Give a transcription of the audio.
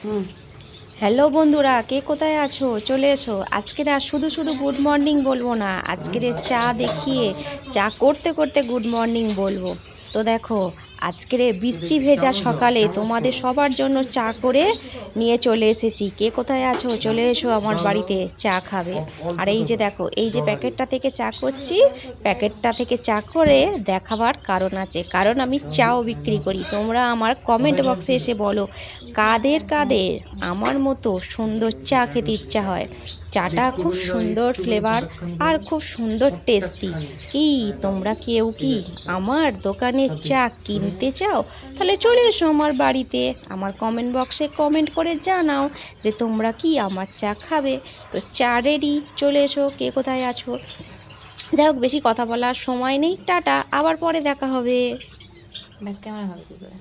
হুম। Hello বন্ধুরা, কে কোথায় আছো? চলে এসো। আজকের আর শুধু শুধু গুড মর্নিং বলবো না, আজকের চা দেখিয়ে চা করতে করতে গুড মর্নিং বলবো। তো দেখো, আজকের বৃষ্টি ভেজা সকালে তোমাদের সবার জন্য চা করে নিয়ে চলে এসেছি। কে কোথায় আছো? চলে এসো আমার বাড়িতে, চা খাবে। আর এই যে দেখো, এই যে প্যাকেটটা থেকে চা করছি, প্যাকেটটা থেকে চা করে দেখাবার কারণ আছে, কারণ আমি চাও বিক্রি করি। তোমরা আমার কমেন্ট বক্সে এসে বলো কাদের কাদের আমার মতো সুন্দর চা খেতে ইচ্ছা হয়। চাটা খুব সুন্দর ফ্লেভার আর খুব সুন্দর টেস্টি। কি তোমরা কেউ কি আমার দোকানের চা কিনতে চাও? তাহলে চলে এসো আমার বাড়িতে, আমার কমেন্ট বক্সে কমেন্ট করে জানাও যে তোমরা কি আমার চা খাবে। তো চা রেডি, চলে এসো কে কোথায় আছো। যাই হোক, বেশি কথা বলার সময় নেই, টাটা, আবার পরে দেখা হবে। ব্যাক ক্যামেরা হবে কি করে?